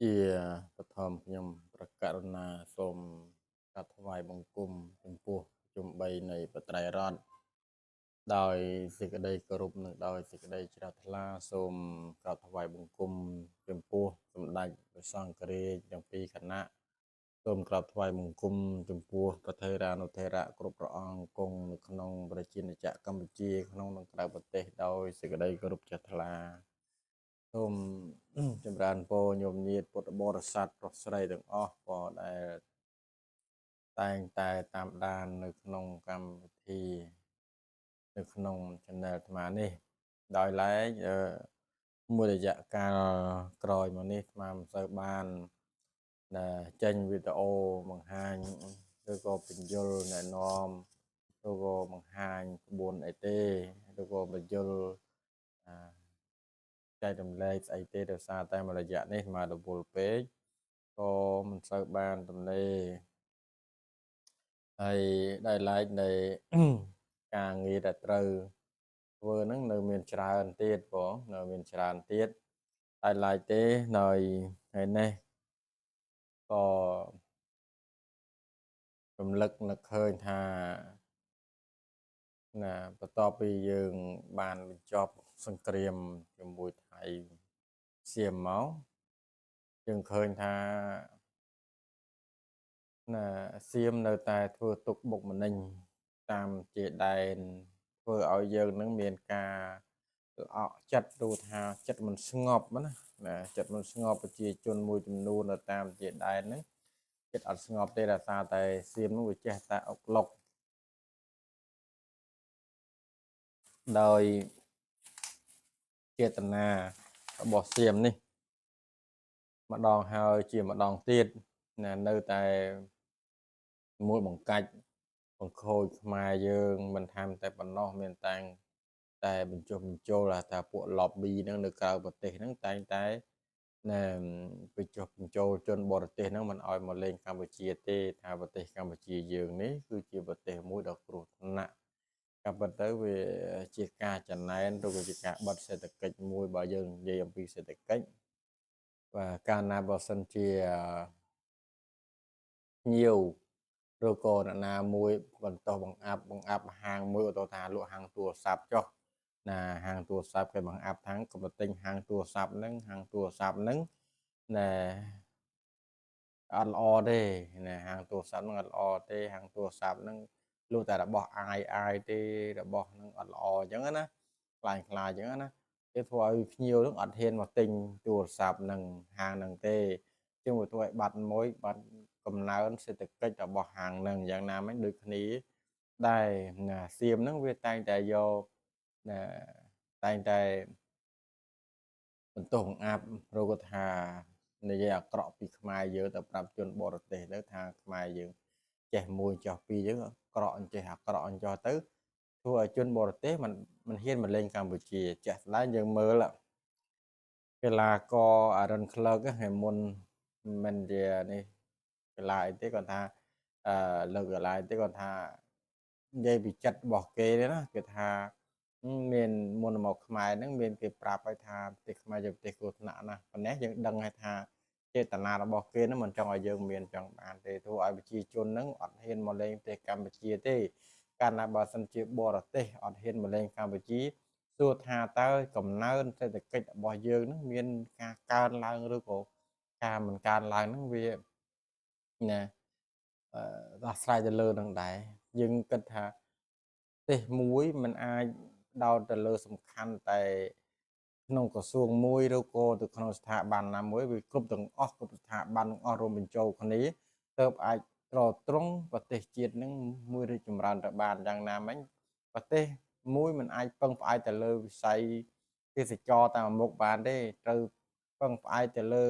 ជាបឋមខ្ញុំប្រកាសណាសូមក្រាបថ្វាយបង្គំចំពោះជំបីនៃបត្រៃរតន៍ដោយសេចក្តីគោរពនិងដោយសេចក្តីជ្រះថ្លាសូមក្រាបថ្វាយបង្គំចំពោះសម្ដេចព្រះសង្ឃរាជទាំងពីរគណៈសូមក្រាបថ្វាយបង្គំចំពោះព្រះថេរានុថេរៈគ្រប់ព្រះអង្គគង់នៅក្នុងប្រជាជាតិកម្ពុជាក្នុងនិងក្រៅប្រទេសដោយសេចក្តីគោរពជ្រះថ្លាសូមចម្រើនពរញោមញាតពុទ្ធបរិស័ទប្រុសស្រីទាំងអស់ក៏ដែលតែងតែតាមដាននៅក្នុងកម្មវិធីនៅក្នុង channel អាត្មានេះដោយឡែកមួយរយៈកាលក្រោយមកនេះអាត្មាមិនសូវបានចេញវីដេអូបង្ហាញឬក៏បញ្យលណែនាំឬក៏បង្ហាញក្បួនអីទេឬក៏បញ្យលចែករំលែកស្អីទេដោយសារតែមួយរយៈនេះអាត្មារវល់ពេកក៏មិនសូវបានទំនេរហើយដោយឡែកនៃការងារដែលត្រូវធ្វើហ្នឹងនៅមានច្រើនទៀតបងនៅមានច្រើនទៀតហើយឡែកទេនៅថ្ងៃនេះក៏រំលឹកនឹកឃើញថាបន្ទាប់ពីយើងបានបញ្ចប់សង្គ្រាមជាមួយថៃសៀមមកយើងឃើញថាសៀមនៅតែធ្វើទុកបុកម្នេញតាមជាដែនធ្វើឲ្យយើងនឹងមានការល្អក់ចិត្តឬថាចិត្តមិនស្ងប់ណាចិត្តមិនស្ងប់ប្រជាជនមួយចំនួននៅតាមជាដែនហ្នឹងចិត្តអត់ស្ងប់ទេដោយសារតែសៀមនោះវាចេះតែអុកឡុកដោយចេតនារបស់សៀមនេះម្ដងហើយជាម្ដងទៀតនៅតែមួយបង្កាច់បង្ខូចខ្មែរយើងមិនថាតែប៉ុណ្ណោះមានតែបញ្ចុះបញ្ចូលថាពួក lobby ហ្នឹងនៅក្រៅប្រទេសហ្នឹងតែងតែបញ្ចុះបញ្ចូលជនបរទេសហ្នឹងមិនឲ្យមកលេងកម្ពុជាទេថាប្រទេសកម្ពុជាយើងនេះគឺជាប្រទេសមួយដ៏គ្រោះថ្នាក់ក៏ប៉ុន្តែវាជាការចំណែនឬក៏ជាការបិទសេដ្ឋកិច្ចមួយបើយើងនិយាយអំពីសេដ្ឋកិច្ចបាទកាលណាបើសិនជាញៀវឬក៏អ្នកណាមួយបន្តបង្អាប់ហាងមួយឧទាហរណ៍ថាលក់ហាងទូរស័ព្ទចុះហាងទូរស័ព្ទគេបង្អាប់ថាកុំទិញហាងទូរស័ព្ទហ្នឹងណែអត់ល្អទេហាងទូរស័ព្ទហ្នឹងអត់ល្អទេហាងទូរស័ព្ទហ្នឹងលក់តែរបស់អាយទេរបស់ហ្នឹងអត់ល្អអញ្ចឹងណាខ្លាញ់អញ្ចឹងណាគេធ្វើឲ្យភ្ញៀវហ្នឹងអត់ហ៊ានមកទិញទូរស័ព្ទហ្នឹងហាងហ្នឹងទេជាងធ្វើឲ្យបាត់កំណើនសេដ្ឋកិច្ចរបស់ហាងហ្នឹងយ៉ាងណាមិញដូចគ្នាដែរសៀមហ្នឹងវាតែងតែយកតែងតែបន្ទោសបង្អាប់រកថានិយាយអាក្រក់ពីខ្មែរយើងទៅប្រាប់ជនបរទេសទៅថាខ្មែរយើងចេះមួយចោះពីរយើងអាក្រក់អញ្ចេះអាក្រក់អញ្ចោះទៅធ្វើឲ្យជនបរទេសមិនហ៊ានមកលេងកម្ពុជាចាស់ស្ដែងយើងមើលកីឡាករអារិនក្លឹកហ្នឹងមុនមិនជានេះកីឡាអីទេគាត់ថាលើកកីឡាអីទេគាត់ថានិយាយពីចិត្តរបស់គេទេណាគេថាមានមុនមកខ្មែរហ្នឹងមានគេប្រាប់ឲ្យថាប្រទេសខ្មែរជាប្រទេសគ្រោះថ្នាក់ណាស់ប៉ុន្តែយើងដឹងហើយថាចេតនារបស់គេហ្នឹងមិនចង់ឲ្យយើងមានចង់បានទេធ្វើឲ្យប្រជាជនហ្នឹងអត់ហ៊ានមកលេងប្រទេសកម្ពុជាទេកាលណាបើសិនជាបរទេសអត់ហ៊ានមកលេងកម្ពុជាសួរថាតើកំណើនសេដ្ឋកិច្ចរបស់យើងនឹងមានការកើនឡើងឬក៏ការមិនកើនឡើងហ្នឹងវាអាស្រ័យទៅលើនឹងដែរយើងគិតថាប្រទេសមួយมันអាចដោតទៅលើសំខាន់តែក្នុងក្រសួងមួយឬក៏ទៅក្នុងស្ថាប័នណាមួយវាគ្រប់ទាំងអស់គ្រប់ស្ថាប័នទាំងអស់រួមបញ្ចូលគ្នាទើបអាចត្រត្រង់ប្រទេសជាតិនឹងមួយរីកចម្រើនទៅបានយ៉ាងណាមិញប្រទេសមួយมันអាចពឹងផ្អែកទៅលើវិស័យទេសចរតាមមុខបានទេត្រូវពឹងផ្អែកទៅលើ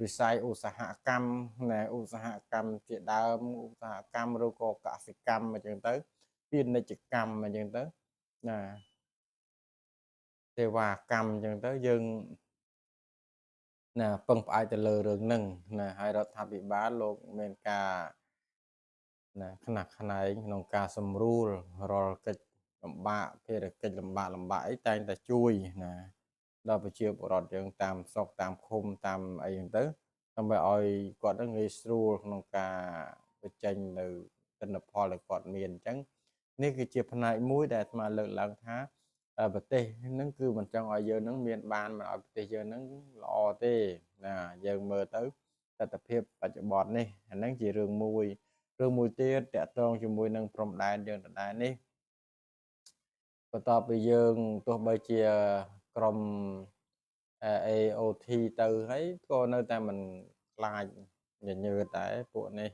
វិស័យឧស្សាហកម្មឧស្សាហកម្មជាដើមឧស្សាហកម្មឬក៏កសិកម្មអញ្ចឹងទៅពាណិជ្ជកម្មអញ្ចឹងទៅសេវាកម្មអញ្ចឹងទៅយើងពឹងផ្អែកទៅលើរឿងហ្នឹងហើយរដ្ឋាភិបាលលោកមានការខ្នះខ្នែងក្នុងការសម្រួលរាល់កិច្ចលំបាកភារកិច្ចលំបាកអីតែងតែជួយដល់ប្រជាពលរដ្ឋយើងតាមស្រុកតាមឃុំតាមអីហ្នឹងទៅ ដើម្បីឲ្យគាត់នឹងងាយស្រួលក្នុងការបញ្ចេញនៅទិន្នផលដែលគាត់មានអញ្ចឹងនេះគឺជាផ្នែកមួយដែលអាត្មាលើកឡើងថាប្រទេសហ្នឹងគឺមិនចង់ឲ្យយើងហ្នឹងមានបានមកឲ្យប្រទេសយើងហ្នឹងល្អទេណាយើងមើលទៅទស្សនវិជ្ជាបច្ចុប្បន្ននេះអាហ្នឹងជារឿងមួយទៀតតកតងជាមួយនឹងព្រំដែនយើងដដែលនេះបន្ទាប់ពីយើងទោះបីជាក្រុម AOT ទៅហើយក៏នៅតែមិនខ្លាចញញើតដែរពួកនេះ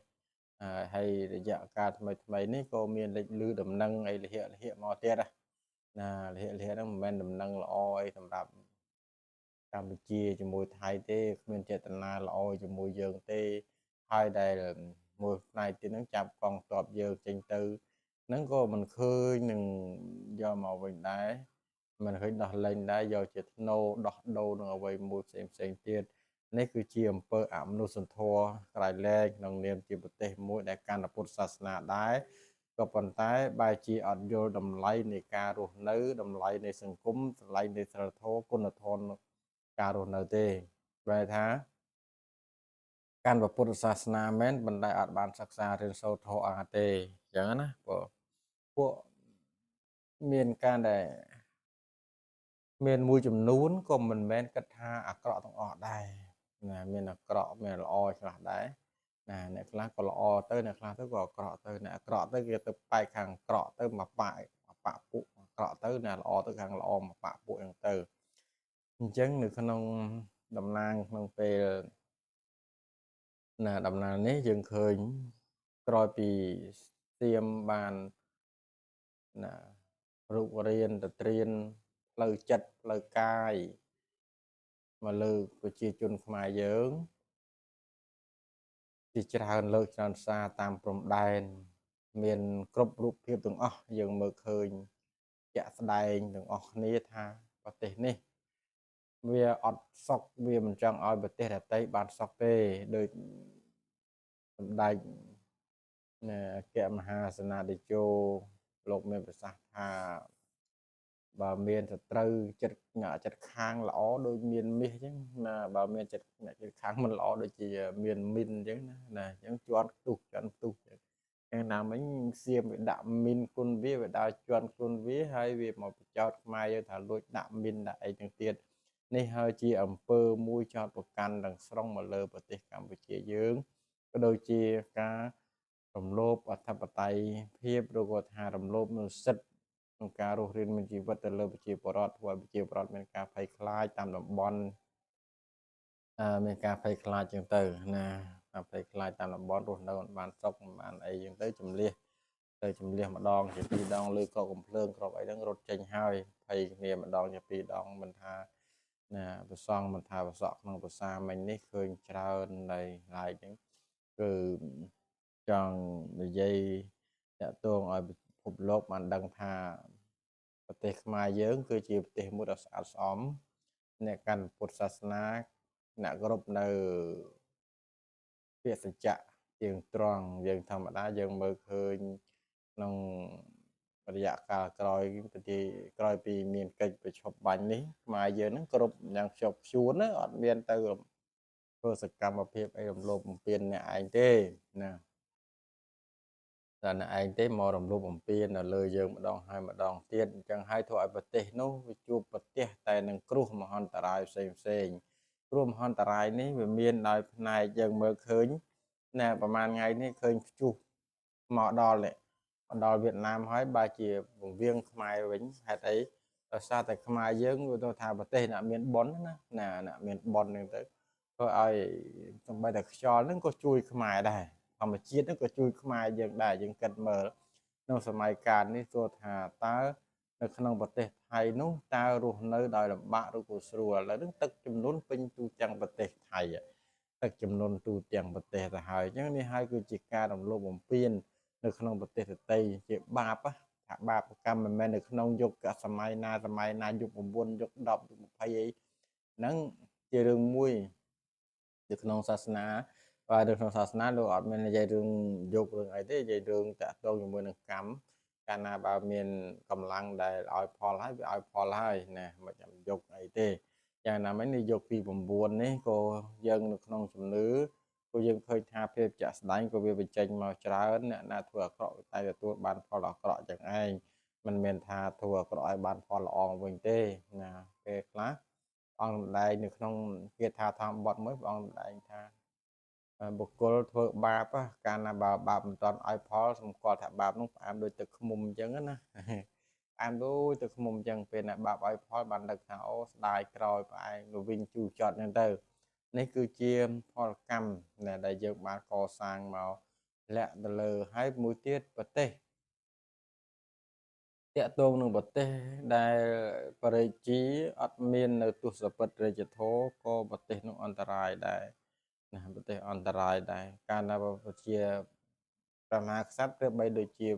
ហើយរយៈកាលថ្មីនេះក៏មានលេចលឺដំណឹងអីលិហិមកទៀតណាលិហិហ្នឹងមិនមែនដំណឹងល្អអីសម្រាប់កម្ពុជាជាមួយថៃទេគ្មានចេតនាល្អជាមួយយើងទេហើយដែលមួយផ្នែកទៀតហ្នឹងចាប់កងទ័ពយើងចេញទៅហ្នឹងក៏មិនឃើញនឹងយកមកវិញដែរមិនឃើញដោះលែងដែរយកជាធ្នូដោះដូរនឹងអ្វីមួយផ្សេងទៀតនេះគឺជាអំពើអមនុស្សធម៌ក្រៃលែងក្នុងនាមជាប្រទេសមួយដែលកាន់ពុទ្ធសាសនាដែរក៏ប៉ុន្តែបែរជាអត់យល់តម្លៃនៃការរស់នៅតម្លៃនៃសង្គមតម្លៃនៃសិលធម៌គុណធម៌ការរស់នៅទេបែរថាកាន់ពុទ្ធសាសនាមែនប៉ុន្តែអត់បានសិក្សារៀនសូត្រធម៌អាទេអញ្ចឹងណាពួកមានការដែលមានមួយចំនួនក៏មិនមែនគិតថាអាក្រក់ទាំងអស់ដែរណាមានអាក្រក់មានល្អខ្លះដែរណាអ្នកខ្លះក៏ល្អទៅអ្នកខ្លះទៅក៏អាក្រក់ទៅអ្នកអាក្រក់ទៅគេទៅបែកខាងអាក្រក់ទៅមកបាក់ពួកអាក្រក់ទៅអ្នកល្អទៅខាងល្អមកបាក់ពួកហ្នឹងទៅអញ្ចឹងនៅក្នុងតំណាងក្នុងពេលណាដំណើរនេះយើងឃើញក្រោយពីសៀមបានណារូបរៀនទៅត្រៀនផ្លូវចិត្តផ្លូវកាយមកលើប្រជាជនខ្មែរយើងជាច្រើនលើកច្រើនសារតាមព្រំដែនមានគ្រប់រូបភាពទាំងអស់យើងមើលឃើញជាក់ស្ដែងទាំងអស់គ្នាថាប្រទេសនេះវាអត់សុខវាមិនចង់ឲ្យប្រទេសដទៃបានសុខទេដោយសម្ដេចអគ្គមហាសេនាធិជោលោកមានប្រសាសន៍ថាបើមានសត្រូវចិត្តខាងល្អដូចមានមាសអញ្ចឹងណាបើមានចិត្តខាងមិនល្អដូចជាមានមីនអញ្ចឹងណាអញ្ចឹងជាន់ផ្ទុះអញ្ចឹងណាមិញសៀមវាដាក់មីនគុណវាដើរជាន់គុណវាហើយវាមកបចោតខ្មែរយើងថាលួចដាក់មីនដាក់អីចឹងទៀតនេះហើយជាអំពើមួយចោតប្រកាន់ទាំងស្រុងមកលើប្រទេសកម្ពុជាយើងក៏ដូចជាការរំលោភអធិបតេយ្យភាពឬក៏ថារំលោភនូវសិទ្ធិក្នុងការរស់រានមានជីវិតទៅលើប្រជាពលរដ្ឋធ្វើឲ្យប្រជាពលរដ្ឋមានការភ័យខ្លាចតាមតំបន់មានការភ័យខ្លាចចឹងទៅណាការភ័យខ្លាចតាមតំបន់រស់នៅបានសុខបានអីចឹងទៅជំលះម្ដងជាពីរដងលើកកំភ្លើងក្របអីហ្នឹងរត់ចេញហើយភ័យគ្នាម្ដងជាពីរដងមិនថាណាប្រសងមិនថាប្រសក់ក្នុងភាសាមិញនេះឃើញច្រើនហើយឡាយចឹងគឺចង់និយាយតាក់ទងឲ្យពិភពលោកបានដឹងថាប្រទេសខ្មែរយើងគឺជាប្រទេសមួយដ៏ស្អាតស្អំអ្នកកាន់ពុទ្ធសាសនាអ្នកគោរពនៅពាក្យសច្ចៈជាងត្រង់យើងធម្មតាយើងមើលឃើញក្នុងរយៈកាលក្រោយពីមានកិច្ចប្រជុំបាញ់នេះខ្មែរយើងហ្នឹងគោរពយ៉ាងខ្ជាប់ខ្ជួនណាអត់មានទៅធ្វើសកម្មភាពអីរំលោភបំពានអ្នកឯងទេណាតែអ្នកឯងទេមករំលោភបំពាននៅលើយើងម្ដងហើយម្ដងទៀតអញ្ចឹងហើយធ្វើឲ្យប្រទេសនោះវាជួបប្រទេសតែនឹងគ្រោះមហន្តរាយផ្សេងគ្រោះមហន្តរាយនេះវាមានដោយផ្នែកយើងមើលឃើញណាប្រហែលថ្ងៃនេះឃើញព្យុះមកដល់វៀតណាមហើយបើជាពង្រៀងខ្មែរវិញហេតុអីដោយសារតែខ្មែរយើងទៅថាប្រទេសអ្នកមានប៉ុនណាអ្នកមានប៉ុនហ្នឹងទៅធ្វើឲ្យសំបីតែខ្យល់ហ្នឹងក៏ជួយខ្មែរដែរធម្មជាតិហ្នឹងក៏ជួយខ្មែរយើងដែរយើងគិតមើលក្នុងសម័យកាលនេះទោះថាតើនៅក្នុងប្រទេសថៃនោះតើរស់នៅដោយលំបាកឬក៏ស្រួលឥឡូវហ្នឹងទឹកចំនួនពេញទូទាំងប្រទេសថៃទឹកចំនួនទូទាំងប្រទេសទៅហើយអញ្ចឹងនេះហើយគឺជាការរំលោភបំពាននៅក្នុងប្រទេសដទៃជាបាបថាបាបកម្មមិនមែននៅក្នុងយុគសម័យណាយុគ9យុគ10យុគ20អីហ្នឹងជារឿងមួយនៅក្នុងសាសនាបាទនៅក្នុងសាសនាលោកអត់មាននិយាយរឿងយករឿងអីទេនិយាយរឿងតាក់ទងជាមួយនឹងកម្មកាលណាបើមានកម្លាំងដែលឲ្យផលហើយវាឲ្យផលហើយណាមិនចាំយកអីទេ យ៉ាងណាមិញនេះយកទី9នេះក៏យើងនៅក្នុងជំនឿក៏យើងឃើញថាភាពជាក់ស្ដែងក៏វាបញ្ចេញមកច្រើនអ្នកណាធ្វើអាក្រក់តែទទួលបានផលអាក្រក់ចឹងឯងមិនមែនថាធ្វើអាក្រក់ឲ្យបានផលល្អវិញទេណាពេលខ្លះអង្គម្ដែងនៅក្នុងគាថាធម្មបទមួយព្រះអង្គម្ដែងថាបុគ្គលធ្វើបាបកាលណាបើបាបមិនទាន់ឲ្យផលសម្គាល់ថាបាបនោះផ្អាមដូចទឹកឃ្មុំអញ្ចឹងណាផ្អាមដូចទឹកឃ្មុំអញ្ចឹងពេលណាបាបឲ្យផលបានដឹងថាអូស្ដាយក្រោយផ្អែមទៅវិញជូរចត់អញ្ចឹងទៅនេះគឺជាផលកម្មដែលយើងបានកសាងមកលាក់ទៅលើហើយមួយទៀតប្រទេសតាក់ទងនឹងប្រទេសដែលបរិជាអត់មាននៅទស្សពិតរាជធរក៏ប្រទេសនោះអន្តរាយដែរណាប្រទេសអន្តរាយដែរកាលណាប្រជាព្រះមហាក្សត្រប្រៀបបីដូចជា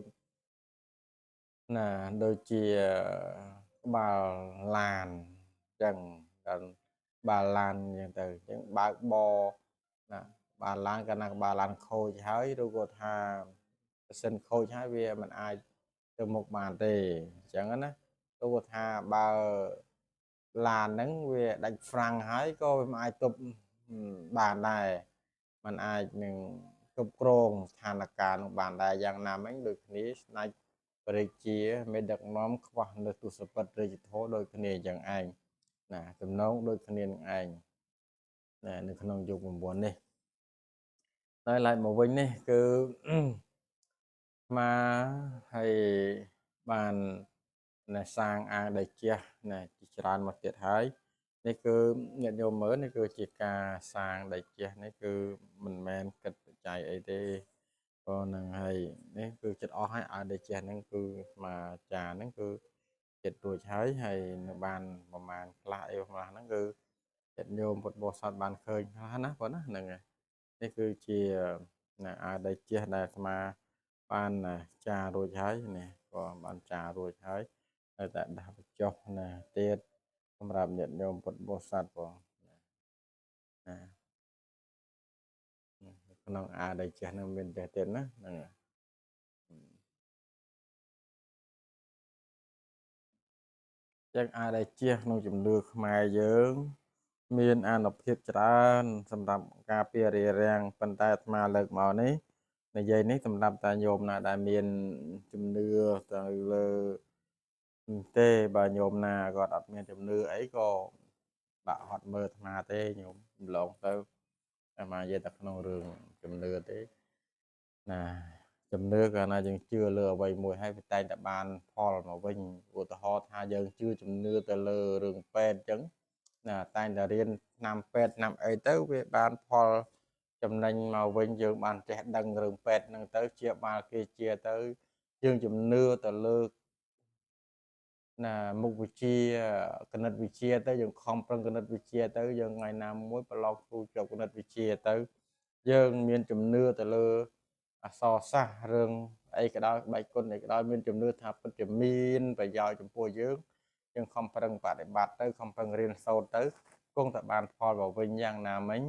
ណាដូចជាក្បាលឡានអញ្ចឹងដល់ក្បាលឡានអញ្ចឹងទៅអញ្ចឹងបើកបរណាក្បាលឡានកាលណាក្បាលឡានខូចហើយឬក៏ថាប៉ះសិនខូចហើយវាមិនអាចទៅមុខបានទេអញ្ចឹងណាឬក៏ថាបើឡានហ្នឹងវាដាច់ហ្វ្រាំងហើយក៏វាមិនអាចទប់បានដែរมันអាចនឹងគ្រប់គ្រងស្ថានភាពនឹងបានដែរយ៉ាងណាមិញដូចគ្នាស្ដេចព្រះរាជាមេដឹកនាំខ្វះនៅទស្សពិតរាជធរដូចគ្នាយ៉ាងឯងណាទំនងដូចគ្នានឹងឯងណានៅក្នុងយុគ9នេះហើយឡើងមកវិញនេះគឺមកហើយបានសាងអាងដែលជះណាជាច្រើនមកទៀតហើយនេះគឺញាតិញោមមើលនេះគឺជាការសាងដែលជះនេះគឺមិនមែនគិតបច្ច័យអីទេក៏នឹងហើយនេះគឺចិត្តអស់ហើយឲ្យដែលជះហ្នឹងគឺមកចាហ្នឹងគឺចិត្តរួចហើយនៅបានប្រមាណខ្លះអីខ្លះហ្នឹងគឺចិត្តញោមពុទ្ធបរិស័ទបានឃើញខ្លះណាប៉ុណ្ណាហ្នឹងហើយនេះគឺជាណាឲ្យដែលជះដែលអាត្មាបានចារួចហើយនេះក៏បានចារួចហើយតែដាក់បញ្ចុះណាទៀតសម្រាប់ញាតិញោមពុទ្ធបរិស័ទបងណាក្នុងដែលចេះនឹងមានចេះទៀតណាហ្នឹងចឹងដែលចេះក្នុងជំនឿខ្មែរយើងមានអានុភាពច្រើនសម្រាប់ការពាររារាំងប៉ុន្តែអាត្មាលើកមកនេះនិយាយនេះសម្រាប់តាញោមណាដែលមានជំនឿទៅលើទេបើញោមណាគាត់អត់មានជំនឿអីក៏បាក់ហត់មើលអាត្មាទេញោមម្លងទៅអាត្មានិយាយតែក្នុងរឿងជំនឿទេណាជំនឿកាលណាយើងជឿលើអ្វីមួយហើយវាតែងតែបានផលមកវិញឧទាហរណ៍ថាយើងជឿជំនឿទៅលើរឿងពេទ្យអញ្ចឹងណាតែងតែរៀនឆ្នាំពេទ្យឆ្នាំអីទៅវាបានផលចំណេញមកវិញយើងបានចេះដឹងរឿងពេទ្យហ្នឹងទៅជាបាលគេជាទៅយើងជំនឿទៅលើណាមុខវិជ្ជាគណិតវិទ្យាទៅយើងខំប្រឹងគណិតវិទ្យាទៅយើងថ្ងៃណាមួយប្រឡងគ្រូជាប់គណិតវិទ្យាទៅយើងមានជំនឿទៅលើអក្សរសាស្ត្ររឿងអីក៏ដោយបែកគុណអីក៏ដោយមានជំនឿថាពិតជាមានប្រយោជន៍ចំពោះយើងខំប្រឹងបដិបត្តិទៅខំប្រឹងរៀនសូត្រទៅគង់តែបានផលមកវិញយ៉ាងណាមិញ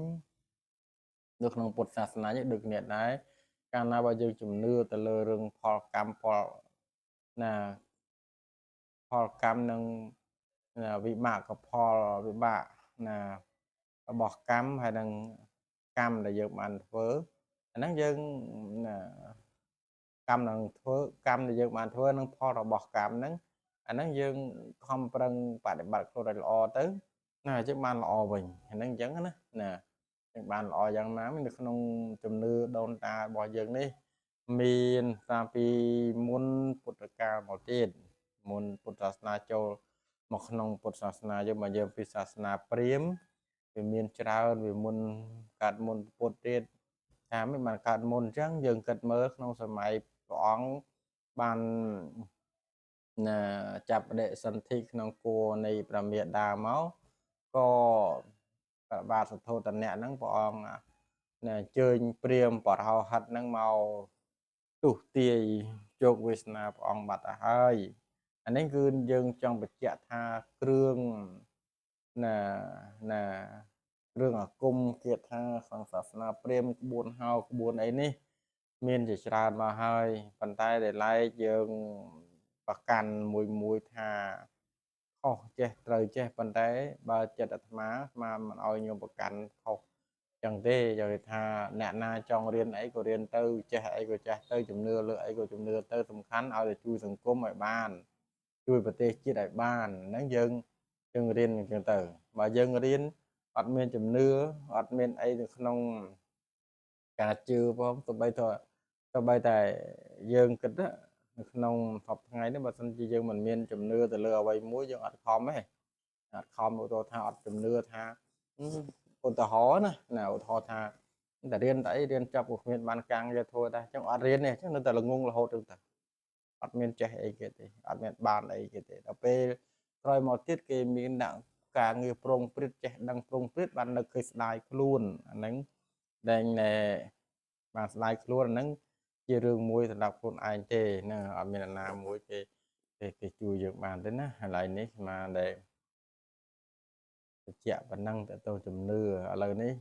នៅក្នុងពុទ្ធសាសនានេះដូចគ្នាដែរកាលណាបើយើងជំនឿទៅលើរឿងផលកម្មផលណាផលកម្មនិងវិបាកផលវិបាកណារបស់កម្មហើយនឹងកម្មដែលយើងបានធ្វើអាហ្នឹងយើងកម្មនឹងធ្វើកម្មដែលយើងបានធ្វើនឹងផលរបស់កម្មហ្នឹងអាហ្នឹងយើងខំប្រឹងបដិបត្តិខ្លួនឲ្យល្អទៅណាយើងបានល្អវិញអាហ្នឹងអញ្ចឹងណាយើងបានល្អយ៉ាងណានៅក្នុងជំនឿដូនតារបស់យើងនេះមានតាំងពីមុនពុទ្ធកាលមកទៀតមុនពុទ្ធសាសនាចូលមកក្នុងពុទ្ធសាសនាយើងមកយើងពីសាសនាព្រាហ្មណ៍វាមានច្រើនវាមុនកាត់មុនពុទ្ធទៀតថាមិនបានកាត់មុនអញ្ចឹងយើងគិតមើលក្នុងសម័យព្រះអង្គបានណាចាប់បដិសន្ធិក្នុងគួរនៃព្រះមេដាមកក៏ព្រះបាទសទ្ធោទនៈហ្នឹងព្រះអង្គណាអញ្ជើញព្រាហ្មណ៍បរហោហិតហ្នឹងមកទុះទាយជោគវាសនាព្រះអង្គបាត់ទៅហើយអានេះគឺយើងចង់បញ្ជាក់ថាគ្រឿងណាគ្រឿងអាគមគាថាក្នុងសាសនាព្រាហ្មណ៍ក្បួនហោក្បួនអីនេះមានជាច្រើនមកហើយប៉ុន្តែដែលឡែកយើងប្រកាន់មួយថាខ ខុសចេះត្រូវចេះប៉ុន្តែបើចិត្តអាត្មាមិនឲ្យញោមប្រកាន់ខុសចឹងទេយកគេថាអ្នកណាចង់រៀនអីក៏រៀនទៅចេះអីក៏ចេះទៅជំនឿលើអីក៏ជំនឿទៅសំខាន់ឲ្យតែជួយសង្គមឲ្យបានជួយប្រទេសជាតិឲ្យបានហ្នឹងយើងរៀនអញ្ចឹងទៅបើយើងរៀនអត់មានជំនឿអត់មានអីនៅក្នុងការជឿផងទោះបីតែយើងគិតនៅក្នុងសពថ្ងៃនេះបើសិនជាយើងមិនមានជំនឿទៅលើអ្វីមួយយើងអត់ខំទេអត់ខំឧទាហរណ៍ថាអត់ជំនឿថាឧទាហរណ៍ណាឧទាហរណ៍ថាតែរៀនតែអីរៀនចប់ក៏គ្មានបានការងារធ្វើដែរអញ្ចឹងអត់រៀនទេអញ្ចឹងនៅតែល្ងងរហូតទៅអត់មានចេះអីគេទេអត់មានបានអីគេទេដល់ពេលក្រោយមកទៀតគេមានដាក់ការងារប្រងព្រឹត្តចេះដឹងប្រងព្រឹត្តបាននឹកឃើញស្ដាយខ្លួនអាហ្នឹងដែលបានស្ដាយខ្លួនអាហ្នឹងជារឿងមួយសម្រាប់ខ្លួនឯងទេណាអត់មានអ្នកណាមួយគេជួយយើងបានទេណាឥឡូវនេះស្មានតែបញ្ជាក់ប៉ុណ្ណឹងទៅជំនឿឥឡូវនេះ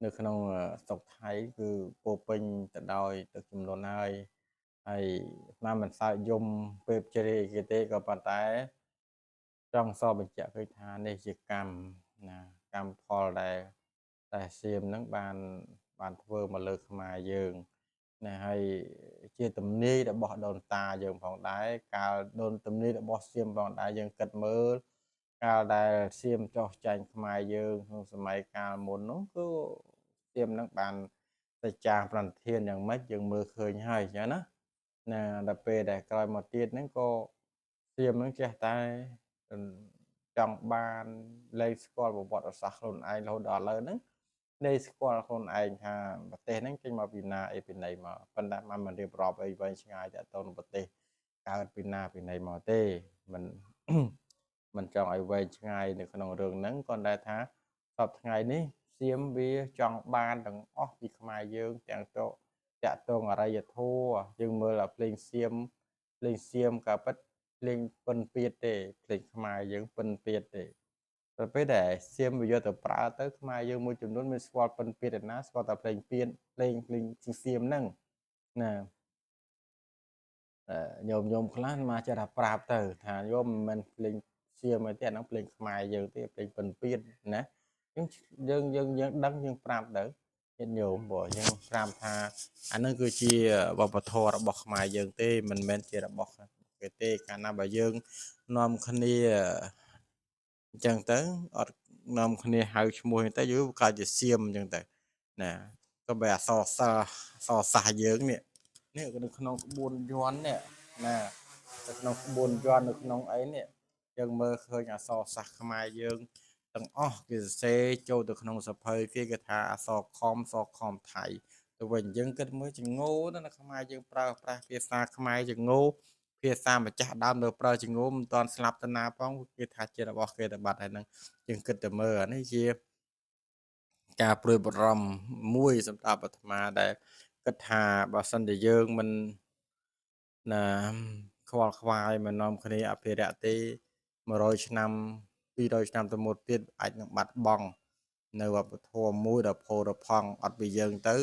នៅក្នុងស្រុកថៃគឺពោពេញទៅដោយទឹកជំនន់ហើយស្មានមិនសើចយំពេលជ្រេគេទេក៏ប៉ុន្តែចង់សបញ្ជាក់ឃើញថានេះជាកម្មណាកម្មផលដែលតែសៀមហ្នឹងបានធ្វើមកលើខ្មែរយើងណាហើយជាទំនាយរបស់ដូនតាយើងផងដែរកាលដូនទំនាយរបស់សៀមផងដែរយើងគិតមើលកាលដែលសៀមចោះចាញ់ខ្មែរយើងក្នុងសម័យកាលមុននោះគឺសៀមហ្នឹងបានសច្ចាប្រន្ធានយ៉ាងម៉េចយើងមើលឃើញហើយចឹងណាដល់ពេលដែលក្រោយមកទៀតហ្នឹងក៏សៀមហ្នឹងចេះតែចង់បានលែងស្គាល់ប្រវត្តិសាស្ត្រខ្លួនឯងរហូតដល់ឥឡូវហ្នឹងលែងស្គាល់ខ្លួនឯងថាប្រទេសហ្នឹងចេញមកពីណាអីពីណីមកប៉ុន្តែមិនរៀបរាប់អីវែងឆ្ងាយតាក់ទងនឹងប្រទេសកើតពីណាពីណីមកទេមិនមិនចង់ឲ្យវែងឆ្ងាយនៅក្នុងរឿងហ្នឹងគាត់ដែលថាសពថ្ងៃនេះសៀមវាចង់បានទាំងអស់ពីខ្មែរយើងទាំងតាក់ទងអរិយធម៌យើងមើលភ្លេងសៀមក៏ពិតភ្លេងពិនពៀតទេភ្លេងខ្មែរយើងពិនពៀតទេទៅពេលដែលសៀមវាយកទៅប្រើទៅខ្មែរយើងមួយចំនួនមានស្គាល់ពិនពៀតឯណាស្គាល់តែភ្លេងពៀតភ្លេងសៀមហ្នឹងណាញោមខ្លះមកចេះថាប្រាប់ទៅថាញោមមិនមែនភ្លេងសៀមទេអាហ្នឹងភ្លេងខ្មែរយើងទេភ្លេងពិនពៀតណាយើងដឹងយើងប្រាប់ទៅញាតិញោមព្រោះយើងប្រាប់ថាអានឹងគឺជាវប្បធម៌របស់ខ្មែរយើងទេមិនមែនជារបស់គេទេកាលណាបើយើងនាំគ្នាអញ្ចឹងទៅអត់នាំគ្នាហៅឈ្មោះទៅយូរកើតជាសៀមអញ្ចឹងទៅណាក៏បីអសរសាស្ត្រយើងនេះនៅក្នុងក្បួនយ័ន្តនេះណានៅក្នុងក្បួនយ័ន្តនៅក្នុងអីនេះយើងមើលឃើញអសរសាស្ត្រខ្មែរយើងទាំងអស់គេសរសេរចូលទៅក្នុងសភៅគេថាអសរខំថៃទៅវិញយើងគិតមើលចងោទៅនៅខ្មែរយើងប្រើប្រាស់ភាសាខ្មែរចងោភាសាម្ចាស់ដើមនៅប្រើចងោមិនតាន់ស្លាប់ទៅណាផងគេថាជារបស់គេតែបាត់ហើយនឹងយើងគិតទៅមើលអានេះជាការព្រួយបារម្ភមួយសម្រាប់អាត្មាដែលគិតថាបើសិនជាយើងមិនណាខ្វល់ខ្វាយមកនាំគ្នាអភិរក្សទេ100ឆ្នាំ200ឆ្នាំទៅមុខទៀតអាចនឹងបាត់បង់នៅវប្បធម៌មួយដ៏ផូរផង់អត់ពីយើងទៅ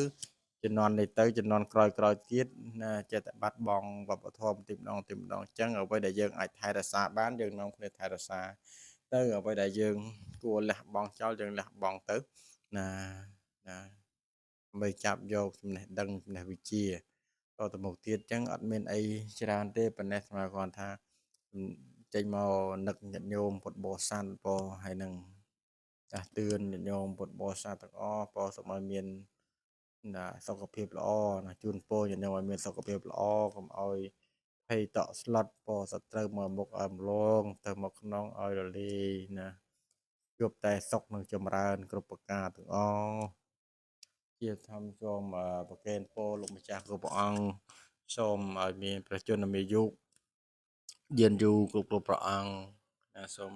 ជំនាន់នេះទៅជំនាន់ក្រោយទៀតណាចេះតែបាត់បង់វប្បធម៌បន្តិចម្ដងអញ្ចឹងអ្វីដែលយើងអាចថែរក្សាបានយើងនាំគ្នាថែរក្សាទៅអ្វីដែលយើងគួរលះបង់ចោលយើងលះបង់ទៅណាដើម្បីចាប់យកចំណេះដឹងចំណេះវិជ្ជាតទៅមុខទៀតអញ្ចឹងអត់មានអីច្រើនទេប៉ុន្តែស្មារតីគាត់ថាចេញមកនឹកញាតិញោមពុទ្ធបរិស័ទពរហើយនឹងចាស់តឿនញាតិញោមពុទ្ធបរិស័ទទាំងអស់ពរសូមឲ្យមានសុខភាពល្អណាជូនពរញាតិញោមឲ្យមានសុខភាពល្អកុំឲ្យភ័យតក់ស្លុតពរសត្រូវមកមុខឲ្យម្លងទៅមកក្នុងឲ្យរលាយណាជួបតែសុខនិងចម្រើនគ្រប់ប្រការទាំងអស់ជាធម្មសូមប្រកេនពរលោកម្ចាស់គ្រប់ព្រះអង្គសូមឲ្យមានព្រះជន្មាយុយានយូរគ្រប់ព្រះអង្គសូម